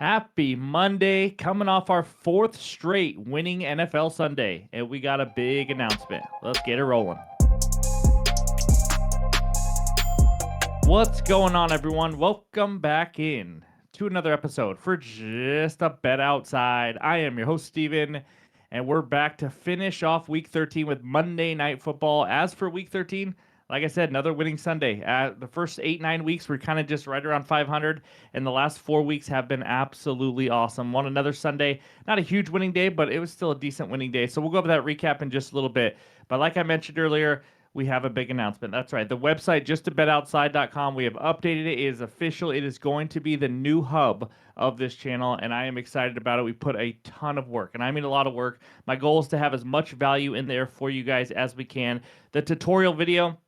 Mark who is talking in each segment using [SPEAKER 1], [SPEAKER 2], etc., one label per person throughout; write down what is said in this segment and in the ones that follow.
[SPEAKER 1] Happy Monday, coming off our fourth straight winning NFL Sunday, and we got a big announcement. Let's get it rolling. What's going on, everyone? Welcome back in to another episode for Just a Bet Outside. I am your host, Steven, and we're back to finish off Week 13 with Monday Night Football. As for Week 13, like I said, another winning Sunday. The first 8-9 weeks were kind of just right around 500, and the last 4 weeks have been absolutely awesome. Won another Sunday. Not a huge winning day, but it was still a decent winning day. So we'll go over that recap in just a little bit. But like I mentioned earlier, we have a big announcement. That's right. The website, justabetoutside.com, we have updated it. It is official. It is going to be the new hub of this channel, and I am excited about it. We put a ton of work, and I mean a lot of work. My goal is to have as much value in there for you guys as we can. The tutorial video,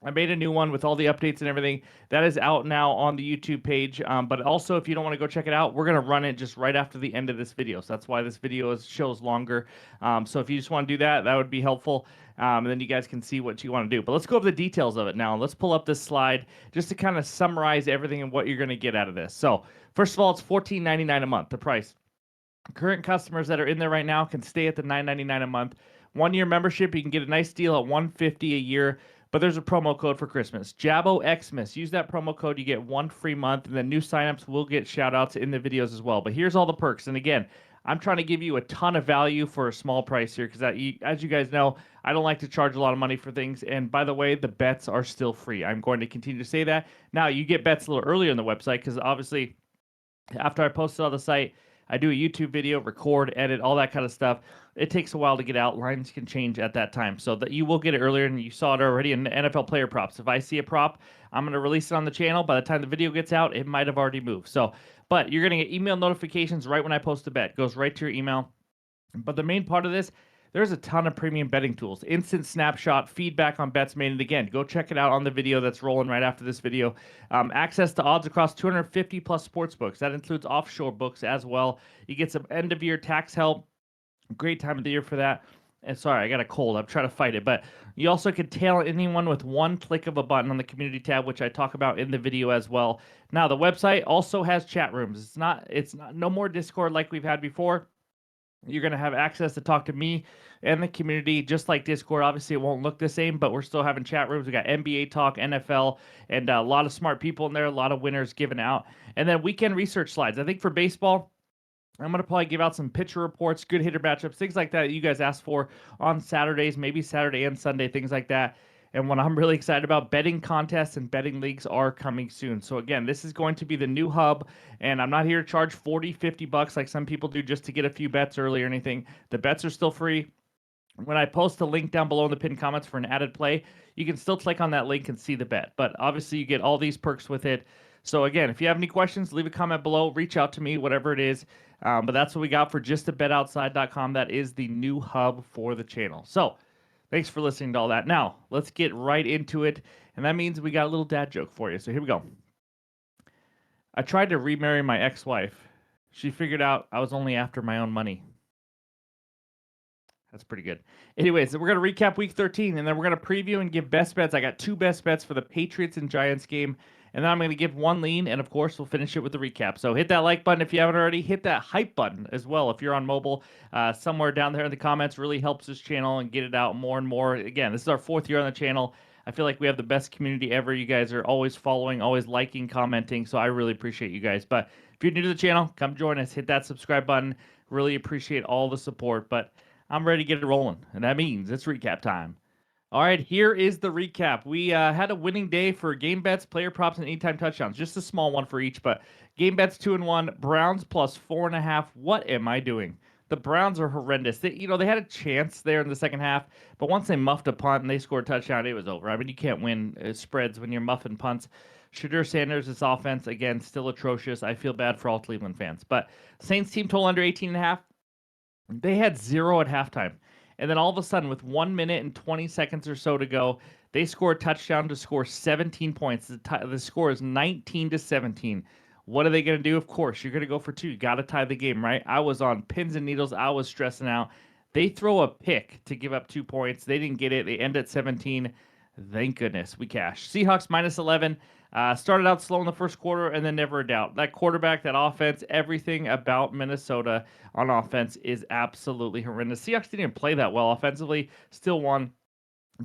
[SPEAKER 1] I made a new one with all the updates and everything. That is out now on the YouTube page. But also, if you don't want to go check it out, we're going to run it just right after the end of this video. So that's why this video shows longer. So if you just want to do that, that would be helpful. And then you guys can see what you want to do. But let's go over the details of it now. Let's pull up this slide just to kind of summarize everything and what you're going to get out of this. So first of all, it's $14.99 a month, the price. Current customers that are in there right now can stay at the $9.99 a month. 1-year membership, you can get a nice deal at $150 a year. But there's a promo code for Christmas. Jabo Xmas. Use that promo code. You get 1 free month. And then new signups will get shout outs in the videos as well. But here's all the perks. And again, I'm trying to give you a ton of value for a small price here because as you guys know, I don't like to charge a lot of money for things. And by the way, the bets are still free. I'm going to continue to say that. Now, you get bets a little earlier on the website because obviously after I post it on the site, I do a YouTube video, record, edit, all that kind of stuff. It takes a while to get out. Lines can change at that time. So that you will get it earlier, and you saw it already in NFL player props. If I see a prop, I'm going to release it on the channel. By the time the video gets out, it might have already moved. So, but you're going to get email notifications right when I post a bet. It goes right to your email. But the main part of this, there's a ton of premium betting tools, instant snapshot, feedback on bets made. And again, go check it out on the video that's rolling right after this video. Access to odds across 250 plus sports books. That includes offshore books as well. You get some end of year tax help. Great time of the year for that. And sorry, I got a cold. I'm trying to fight it. But you also can tail anyone with one click of a button on the community tab, which I talk about in the video as well. Now, the website also has chat rooms. It's not no more Discord like we've had before. You're going to have access to talk to me and the community, just like Discord. Obviously, it won't look the same, but we're still having chat rooms. We got NBA talk, NFL, and a lot of smart people in there, a lot of winners given out. And then weekend research slides. I think for baseball, I'm going to probably give out some pitcher reports, good hitter matchups, things like that you guys asked for on Saturdays, maybe Saturday and Sunday, things like that. And what I'm really excited about, betting contests and betting leagues are coming soon. So again, this is going to be the new hub, and I'm not here to charge 40, 50 bucks like some people do just to get a few bets early or anything. The bets are still free. When I post a link down below in the pinned comments for an added play, you can still click on that link and see the bet. But obviously, you get all these perks with it. So again, if you have any questions, leave a comment below. Reach out to me, whatever it is. But that's what we got for justabetoutside.com. That is the new hub for the channel. So thanks for listening to all that. Now, let's get right into it. And that means we got a little dad joke for you. So here we go. I tried to remarry my ex-wife. She figured out I was only after my own money. That's pretty good. Anyways, we're going to recap Week 13, and then we're going to preview and give best bets. I got 2 best bets for the Patriots and Giants game, and then I'm going to give 1 lean, and of course, we'll finish it with the recap. So hit that like button if you haven't already. Hit that hype button as well if you're on mobile. Somewhere down there in the comments really helps this channel and get it out more and more. Again, this is our 4th year on the channel. I feel like we have the best community ever. You guys are always following, always liking, commenting, so I really appreciate you guys. But if you're new to the channel, come join us. Hit that subscribe button. Really appreciate all the support, but I'm ready to get it rolling, and that means it's recap time. All right, here is the recap. We had a winning day for game bets, player props, and anytime touchdowns. Just a small one for each, but game bets 2-1, Browns plus 4.5. What am I doing? The Browns are horrendous. They had a chance there in the second half, but once they muffed a punt and they scored a touchdown, it was over. I mean, you can't win spreads when you're muffing punts. Shadur Sanders' offense, again, still atrocious. I feel bad for all Cleveland fans. But Saints team total under 18.5. They had 0 at halftime. And then all of a sudden, with 1 minute and 20 seconds or so to go, they score a touchdown to score 17 points. The score is 19-17. What are they going to do? Of course, you're going to go for 2. You got to tie the game, right? I was on pins and needles. I was stressing out. They throw a pick to give up 2 points. They didn't get it. They end at 17. Thank goodness we cashed. Seahawks minus 11. Started out slow in the first quarter and then never a doubt. That quarterback, that offense, everything about Minnesota on offense is absolutely horrendous. Seahawks didn't even play that well offensively, still won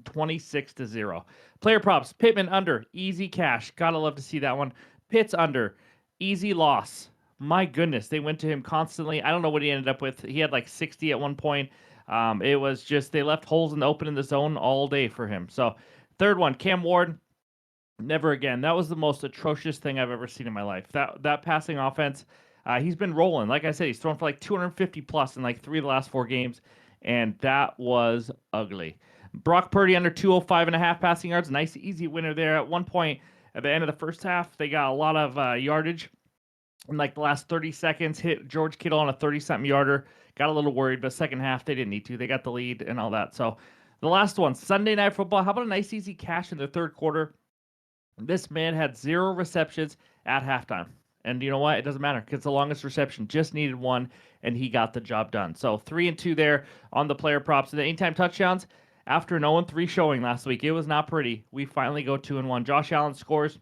[SPEAKER 1] 26-0. Player props, Pittman under, easy cash. Gotta love to see that one. Pitts under, easy loss. My goodness, they went to him constantly. I don't know what he ended up with. He had like 60 at one point. It was just they left holes in the open in the zone all day for him. So, third one, Cam Ward, never again. That was the most atrocious thing I've ever seen in my life. That passing offense, he's been rolling. Like I said, he's thrown for like 250 plus in like 3 of the last 4 games, and that was ugly. Brock Purdy under 205.5 passing yards. Nice, easy winner there. At one point, at the end of the first half, they got a lot of yardage. In like the last 30 seconds, hit George Kittle on a 30-something yarder. Got a little worried, but second half, they didn't need to. They got the lead and all that. So the last one, Sunday Night Football. How about a nice, easy cash in the third quarter? This man had 0 receptions at halftime. And you know what? It doesn't matter because the longest reception just needed 1, and he got the job done. So 3-2 there on the player props. And the anytime touchdowns, after an 0-3 showing last week, it was not pretty. We finally go 2-1. Josh Allen scores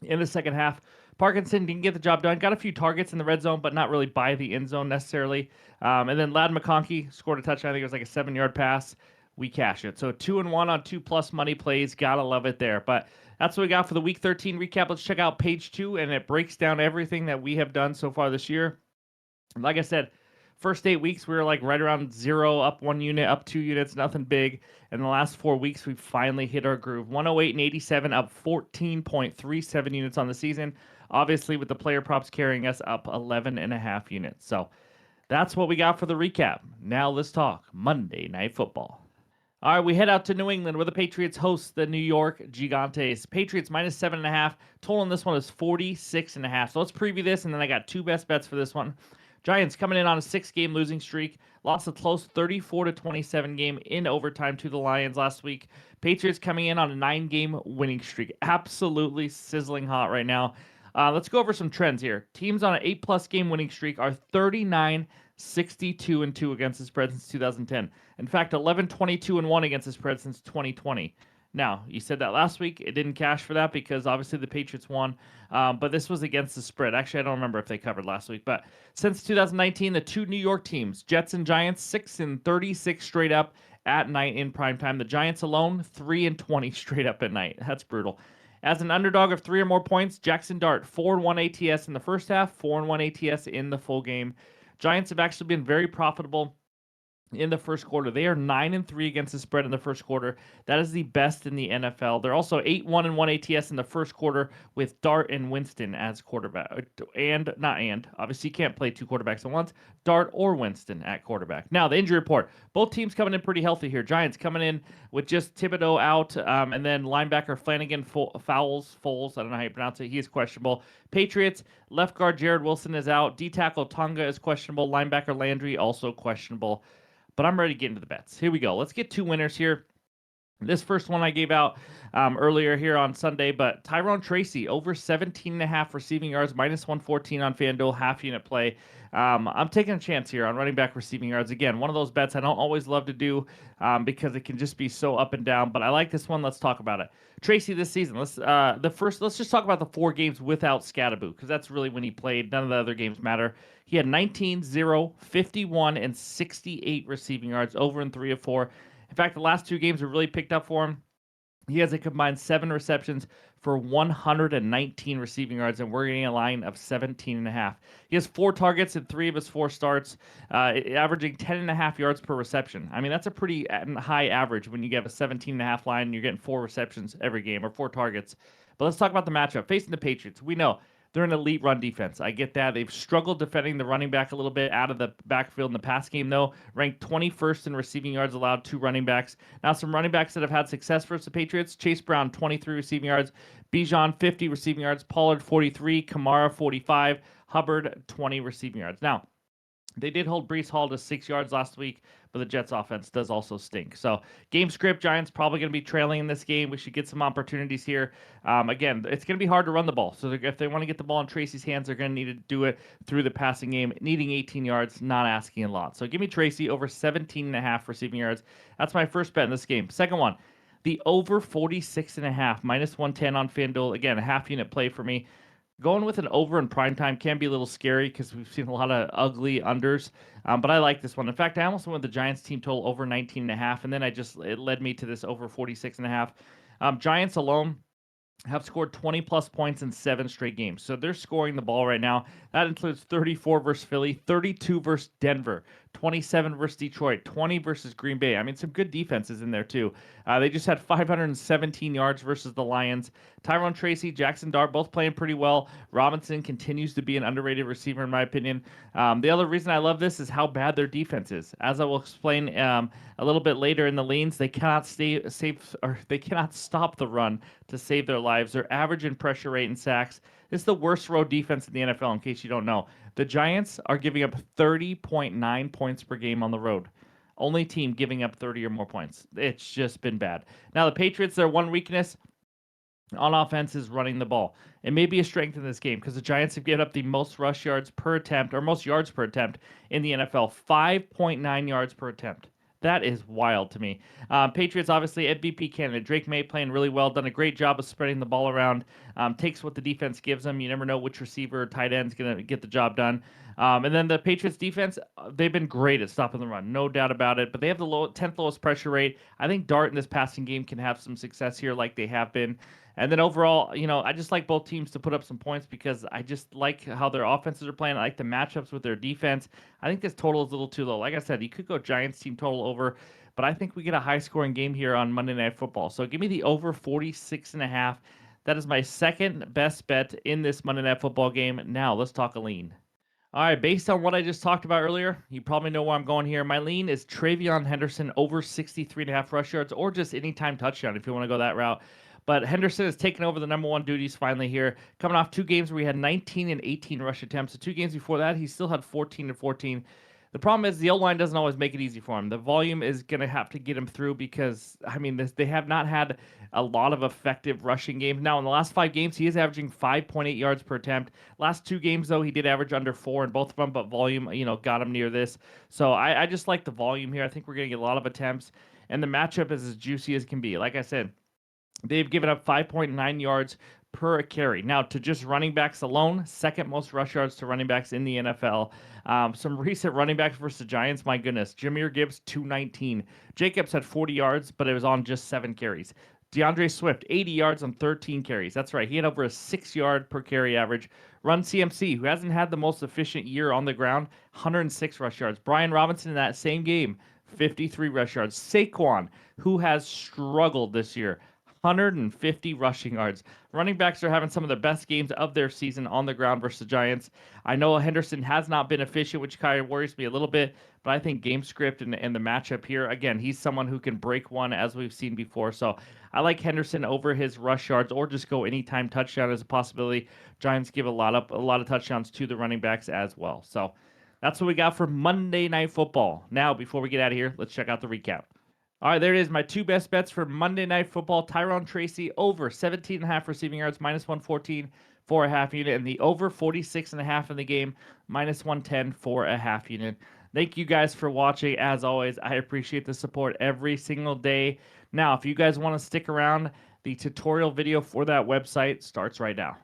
[SPEAKER 1] in the second half. Parkinson didn't get the job done. Got a few targets in the red zone, but not really by the end zone necessarily. And then Ladd McConkey scored a touchdown. I think it was like a 7-yard pass. We cash it. So 2-1 on 2+ money plays. Gotta love it there. But that's what we got for the Week 13 recap. Let's check out page 2, and it breaks down everything that we have done so far this year. Like I said, first 8 weeks, we were like right around 0, up 1 unit, up 2 units, nothing big. And the last 4 weeks, we finally hit our groove. 108 and 87, up 14.37 units on the season. Obviously, with the player props carrying us up 11.5 units. So that's what we got for the recap. Now let's talk Monday Night Football. All right, we head out to New England where the Patriots host the New York Gigantes. Patriots minus 7.5. Total on this one is 46.5. So let's preview this, and then I got 2 best bets for this one. Giants coming in on a 6-game losing streak. Lost a close 34-27 game in overtime to the Lions last week. Patriots coming in on a 9-game winning streak. Absolutely sizzling hot right now. Let's go over some trends here. Teams on an 8+ game winning streak are 39, 62-2 against the spread since 2010. In fact, 11-22-1 against the spread since 2020. Now, you said that last week. It didn't cash for that because obviously the Patriots won, but this was against the spread. Actually, I don't remember if they covered last week, but since 2019, the 2 New York teams, Jets and Giants, 6-36 straight up at night in primetime. The Giants alone, 3-20 straight up at night. That's brutal. As an underdog of 3 or more points, Jackson Dart, 4-1 ATS in the first half, 4-1 ATS in the full game. Giants have actually been very profitable in the first quarter. They are 9-3 against the spread in the first quarter. That is the best in the NFL. They're also 8-1 ATS in the first quarter with Dart and Winston as quarterback. Obviously you can't play 2 quarterbacks at once. Dart or Winston at quarterback. Now, the injury report. Both teams coming in pretty healthy here. Giants coming in with just Thibodeau out, and then linebacker Flanagan Foles, I don't know how you pronounce it. He is questionable. Patriots, left guard Jared Wilson is out. D-tackle Tonga is questionable. Linebacker Landry also questionable. But I'm ready to get into the bets. Here we go. Let's get 2 winners here. This first one I gave out earlier here on Sunday, but Tyrone Tracy over 17.5 receiving yards, minus 114 on FanDuel, half unit play. I'm taking a chance here on running back receiving yards. Again, one of those bets I don't always love to do because it can just be so up and down, but I like this one. Let's talk about it. Tracy this season, let's just talk about the 4 games without Scattaboo, because that's really when he played. None of the other games matter. He had 19, 0, 51, and 68 receiving yards, over in 3 of 4. In fact, the last 2 games have really picked up for him. He has a combined 7 receptions for 119 receiving yards, and we're getting a line of 17.5. He has 4 targets in 3 of his 4 starts, averaging 10.5 yards per reception. I mean, that's a pretty high average when you get a 17.5 line and you're getting 4 receptions every game, or 4 targets. But let's talk about the matchup. Facing the Patriots, we know they're an elite run defense. I get that. They've struggled defending the running back a little bit out of the backfield in the pass game, though. Ranked 21st in receiving yards allowed to running backs. Now, some running backs that have had success versus the Patriots. Chase Brown, 23 receiving yards. Bijan, 50 receiving yards. Pollard, 43. Kamara, 45. Hubbard, 20 receiving yards. Now, they did hold Breece Hall to 6 yards last week, but the Jets offense does also stink. So game script, Giants probably going to be trailing in this game. We should get some opportunities here. Again, it's going to be hard to run the ball. So if they want to get the ball in Tracy's hands, they're going to need to do it through the passing game, needing 18 yards, not asking a lot. So give me Tracy over 17.5 receiving yards. That's my first bet in this game. Second one, The over 46.5, minus 110 on FanDuel. Again, a half unit play for me. Going with an over in prime time can be a little scary because we've seen a lot of ugly unders, but I like this one. In fact, I almost went with the Giants team total over 19.5, and then it led me to this over 46.5. Giants alone have scored 20 plus points in 7 straight games. So they're scoring the ball right now. That includes 34 versus Philly, 32 versus Denver, 27 versus Detroit, 20 versus Green Bay. I mean, some good defenses in there, too. They just had 517 yards versus the Lions. Tyrone Tracy, Jackson Dart, both playing pretty well. Robinson continues to be an underrated receiver, in my opinion. The other reason I love this is how bad their defense is. As I will explain a little bit later in the leans, they cannot they cannot stop the run to save their lives. Their average in pressure rate and sacks is the worst road defense in the NFL, in case you don't know. The Giants are giving up 30.9 points per game on the road. Only team giving up 30 or more points. It's just been bad. Now, the Patriots, their one weakness on offense is running the ball. It may be a strength in this game because the Giants have given up the most rush yards per attempt, or most yards per attempt in the NFL, 5.9 yards per attempt. That is wild to me. Patriots, obviously, MVP candidate. Drake May playing really well, done a great job of spreading the ball around, takes what the defense gives them. You never know which receiver or tight end is going to get the job done. And then the Patriots defense, they've been great at stopping the run, no doubt about it. But they have the 10th lowest pressure rate. I think Dart in this passing game can have some success here like they have been. And then overall, I just like both teams to put up some points because I just like how their offenses are playing. I like the matchups with their defense. I think this total is a little too low. Like I said, you could go Giants team total over, but I think we get a high scoring game here on Monday Night Football. So give me the over 46.5. That is my second best bet in this Monday Night Football game. Now let's talk a lean. All right, based on what I just talked about earlier, you probably know where I'm going here. My lean is Travion Henderson over 63.5 rush yards or just anytime touchdown if you want to go that route. But Henderson has taken over the number one duties finally here, coming off 2 games where he had 19 and 18 rush attempts. So 2 games before that, he still had 14 and 14. The problem is the O-line doesn't always make it easy for him. The volume is going to have to get him through because, they have not had a lot of effective rushing games. Now, in the last 5 games, he is averaging 5.8 yards per attempt. Last 2 games, though, he did average under 4 in both of them, but volume, got him near this. So I just like the volume here. I think we're going to get a lot of attempts, and the matchup is as juicy as can be. Like I said, they've given up 5.9 yards per carry. Now, to just running backs alone, second most rush yards to running backs in the NFL. Some recent running backs versus the Giants, my goodness. Jahmyr Gibbs, 219. Jacobs had 40 yards, but it was on just 7 carries. DeAndre Swift, 80 yards on 13 carries. That's right. He had over a 6-yard per carry average. Run CMC, who hasn't had the most efficient year on the ground, 106 rush yards. Brian Robinson in that same game, 53 rush yards. Saquon, who has struggled this year, 150 rushing yards. Running backs are having some of the best games of their season on the ground versus the Giants. I know Henderson has not been efficient, which kind of worries me a little bit, but I think game script and the matchup here, again, he's someone who can break one as we've seen before. So I like Henderson over his rush yards or just go anytime touchdown as a possibility. Giants give a lot of touchdowns to the running backs as well. So that's what we got for Monday Night Football. Now, before we get out of here, let's check out the recap. All right, there it is. My 2 best bets for Monday Night Football. Tyrone Tracy over 17.5 receiving yards, minus 114 for a half unit, and the over 46.5 in the game, minus 110 for a half unit. Thank you guys for watching. As always, I appreciate the support every single day. Now, if you guys want to stick around, the tutorial video for that website starts right now.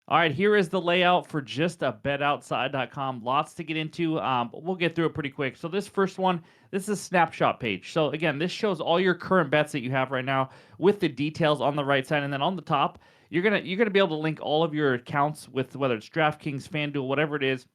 [SPEAKER 1] All right, here is the layout for just a betoutside.com. Lots to get into, but we'll get through it pretty quick. So this first one, this is a snapshot page. So again, this shows all your current bets that you have right now with the details on the right side, and then on the top, you're gonna be able to link all of your accounts with whether it's DraftKings, FanDuel, whatever it is,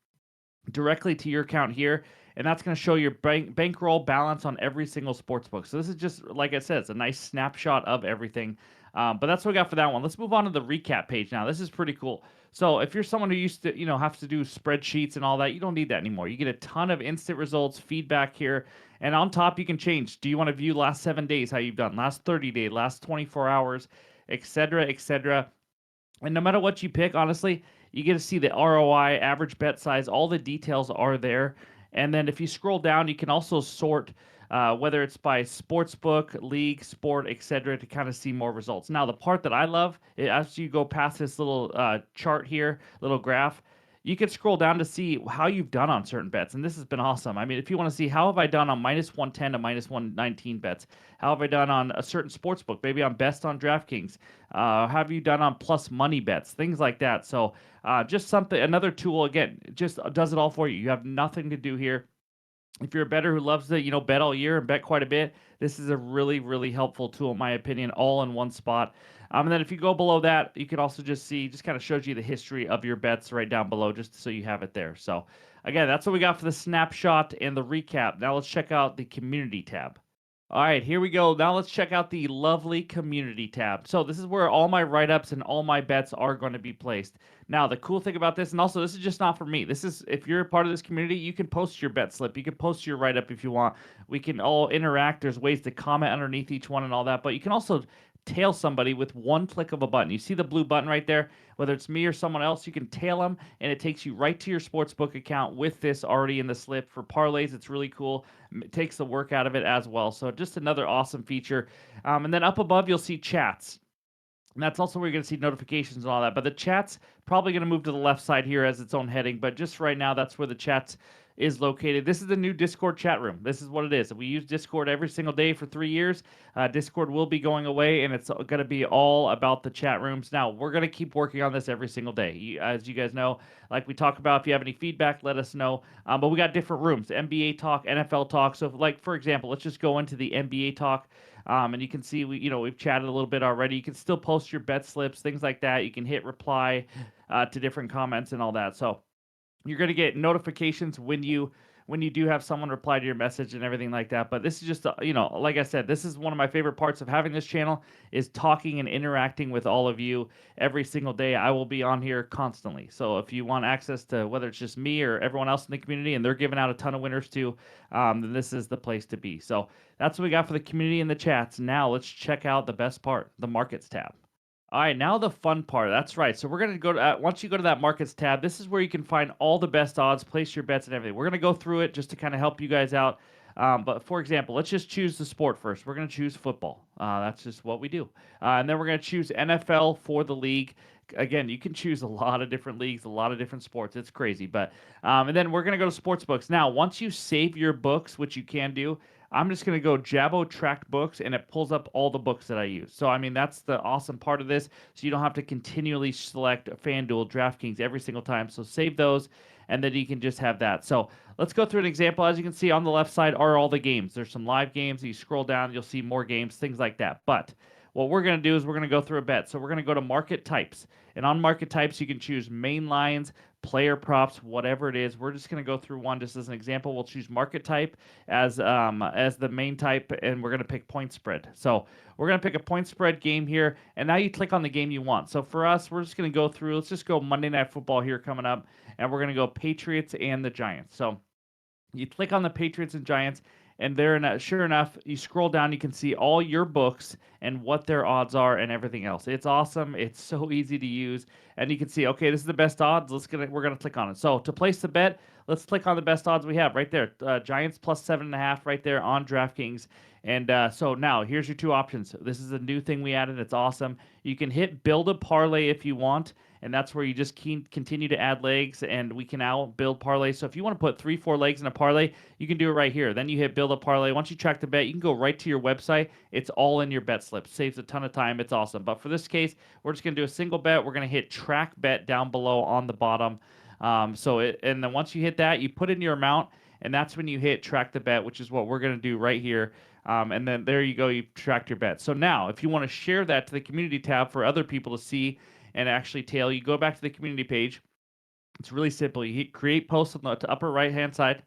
[SPEAKER 1] directly to your account here, and that's going to show your bankroll balance on every single sports book. So this is just, like I said, it's a nice snapshot of everything. But that's what we got for that one. Let's move on to the recap page now. This is pretty cool. So if you're someone who used to, have to do spreadsheets and all that, you don't need that anymore. You get a ton of instant results, feedback here, and on top you can change. Do you want to view last 7 days, how you've done, last 30 days, last 24 hours, etc., etc. And no matter what you pick, honestly, you get to see the ROI, average bet size, all the details are there. And then if you scroll down, you can also sort whether it's by sportsbook, league, sport, etc., to kind of see more results. Now, the part that I love, as you go past this little chart here, little graph, you can scroll down to see how you've done on certain bets, and this has been awesome. I mean, if you want to see how have I done on -110 to -119 bets, how have I done on a certain sports book, maybe on best on DraftKings, have you done on plus money bets, things like that. So just something, another tool again, just does it all for you. You have nothing to do here. If you're a bettor who loves to, bet all year and bet quite a bit, this is a really, really helpful tool, in my opinion, all in one spot. And then if you go below that, you can also just see, just kind of shows you the history of your bets right down below, just so you have it there. So again, that's what we got for the snapshot and the recap. Now let's check out the community tab. All right, here we go. Now let's check out the lovely community tab. So this is where all my write-ups and all my bets are going to be placed. Now, the cool thing about this, and also this is just not for me. This is, if you're a part of this community, you can post your bet slip. You can post your write-up if you want. We can all interact. There's ways to comment underneath each one and all that, but you can also tail somebody with one click of a button. You see the blue button right there? Whether it's me or someone else, you can tail them, and it takes you right to your sportsbook account with this already in the slip. For parlays, it's really cool. It takes the work out of it as well. So just another awesome feature. And then up above, you'll see chats. And that's also where you're going to see notifications and all that. But the chat's probably going to move to the left side here as its own heading. But just right now, that's where the chats is located. This is the new Discord chat room. This is what it is. We use Discord every single day for 3 years. Discord will be going away, and it's going to be all about the chat rooms. Now, we're going to keep working on this every single day. As you guys know, like we talk about, if you have any feedback, let us know. But we got different rooms, NBA talk, NFL talk. So, like, for example, let's just go into the NBA talk. And you can see we've chatted a little bit already. You can still post your bet slips, things like that. You can hit reply to different comments and all that. So you're going to get notifications when you do have someone reply to your message and everything like that. But this is just like I said, this is one of my favorite parts of having this channel, is talking and interacting with all of you every single day. I will be on here constantly. So if you want access to whether it's just me or everyone else in the community, and they're giving out a ton of winners too, then this is the place to be. So that's what we got for the community and the chats. Now let's check out the best part, the markets tab. All right, now the fun part. That's right. So we're going to go to, once you go to that markets tab, this is where you can find all the best odds, place your bets and everything. We're going to go through it just to kind of help you guys out. But for example, let's just choose the sport first. We're going to choose football. That's just what we do. And then we're going to choose NFL for the league. Again, you can choose a lot of different leagues, a lot of different sports. It's crazy. But and then we're going to go to sports books. Now, once you save your books, which you can do, I'm just going to go Jabo tracked books, and it pulls up all the books that I use. So, I mean, that's the awesome part of this. So you don't have to continually select FanDuel, DraftKings every single time. So save those, and then you can just have that. So let's go through an example. As you can see on the left side are all the games. There's some live games. You scroll down, you'll see more games, things like that. But what we're going to do is we're going to go through a bet. So we're going to go to market types. And on market types, you can choose main lines, player props, whatever it is. We're just going to go through one just as an example. We'll choose market type as the main type, and we're going to pick point spread. So we're going to pick a point spread game here, and now you click on the game you want. So for us, we're just going to go through. Let's just go Monday Night Football here coming up, and we're going to go Patriots and the Giants. So you click on the Patriots and Giants, and sure enough, you scroll down, you can see all your books and what their odds are and everything else. It's awesome. It's so easy to use, and you can see, okay, this is the best odds. We're gonna click on it. So to place the bet, let's click on the best odds we have right there. Giants plus 7.5 right there on DraftKings. And so now here's your two options. This is a new thing we added. It's awesome. You can hit build a parlay if you want, and that's where you just continue to add legs, and we can now build parlays. So if you want to put 3-4 legs in a parlay, you can do it right here. Then you hit build a parlay. Once you track the bet, you can go right to your website. It's all in your bet slip. Saves a ton of time. It's awesome. But for this case, we're just going to do a single bet. We're going to hit track bet down below on the bottom. And then once you hit that, you put in your amount, and that's when you hit track the bet, which is what we're going to do right here. And then there you go, you tracked your bet. So now, if you want to share that to the community tab for other people to see and actually tail, you go back to the community page. It's really simple. You hit create post on the upper right-hand side,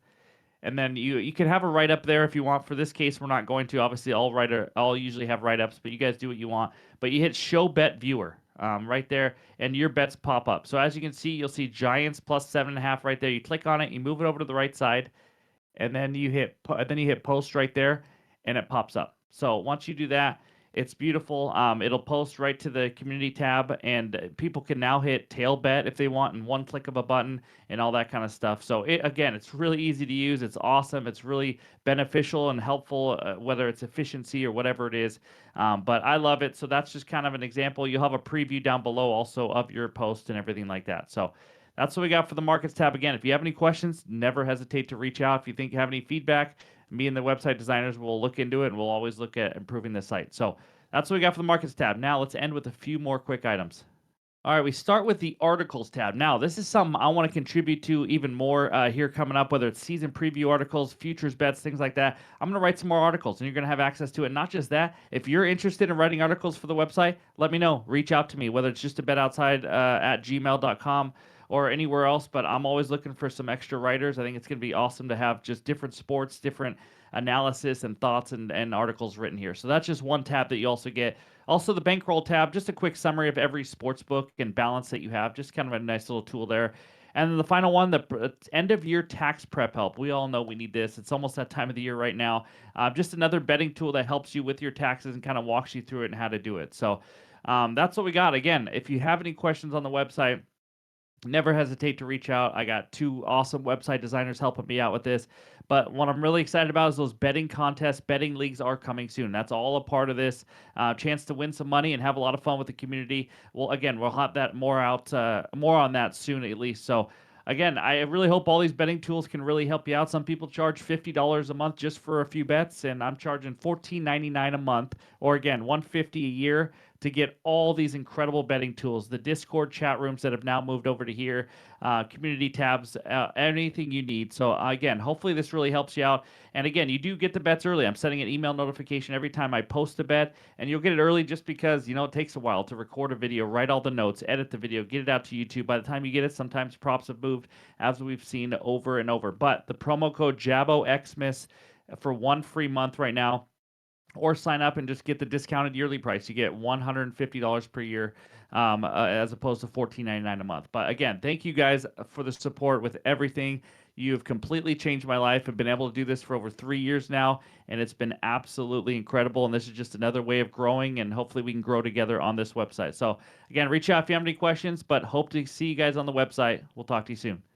[SPEAKER 1] and then you can have a write-up there if you want. For this case, we're not going to. Obviously, I'll usually have write-ups, but you guys do what you want. But you hit show bet viewer right there, and your bets pop up. So as you can see, you'll see Giants plus 7.5 right there. You click on it, you move it over to the right side, and then you hit post right there, and it pops up. So once you do that, it's beautiful. It'll post right to the community tab, and people can now hit tail bet if they want in one click of a button and all that kind of stuff. So again, it's really easy to use. It's awesome. It's really beneficial and helpful, whether it's efficiency or whatever it is. But I love it. So that's just kind of an example. You'll have a preview down below also of your post and everything like that. So that's what we got for the markets tab. Again, if you have any questions, never hesitate to reach out. If you think you have any feedback, me and the website designers will look into it, and we'll always look at improving the site. So that's what we got for the markets tab. Now let's end with a few more quick items. All right, we start with the articles tab. Now, this is something I want to contribute to even more here coming up, whether it's season preview articles, futures bets, things like that. I'm going to write some more articles, and you're going to have access to it. Not just that, if you're interested in writing articles for the website, let me know. Reach out to me, whether it's just a bet outside at gmail.com or anywhere else. But I'm always looking for some extra writers. I think it's going to be awesome to have just different sports, different analysis and thoughts and articles written here. So that's just one tab that you also get. Also, the bankroll tab, just a quick summary of every sports book and balance that you have. Just kind of a nice little tool there. And then the final one, the end of year tax prep help. We all know we need this. It's almost that time of the year right now. Just another betting tool that helps you with your taxes and kind of walks you through it and how to do it. So that's what we got. Again, if you have any questions on the website, never hesitate to reach out. I got two awesome website designers helping me out with this. But what I'm really excited about is those betting contests, betting leagues are coming soon. That's all a part of this chance to win some money and have a lot of fun with the community. Well, again, we'll have that more on that soon at least. So again, I really hope all these betting tools can really help you out. Some people charge $50 a month just for a few bets, and I'm charging $14.99 a month, or again, $150 a year to get all these incredible betting tools, the Discord chat rooms that have now moved over to here, community tabs, anything you need. So again, hopefully this really helps you out. And again, you do get the bets early. I'm sending an email notification every time I post a bet, and you'll get it early just because, it takes a while to record a video, write all the notes, edit the video, get it out to YouTube. By the time you get it, sometimes props have moved, as we've seen over and over. But the promo code JABOXMIS for one free month right now, or sign up and just get the discounted yearly price. You get $150 per year, as opposed to $14.99 a month. But again, thank you guys for the support with everything. You've completely changed my life. I've been able to do this for over 3 years now, and it's been absolutely incredible. And this is just another way of growing, and hopefully we can grow together on this website. So again, reach out if you have any questions, but hope to see you guys on the website. We'll talk to you soon.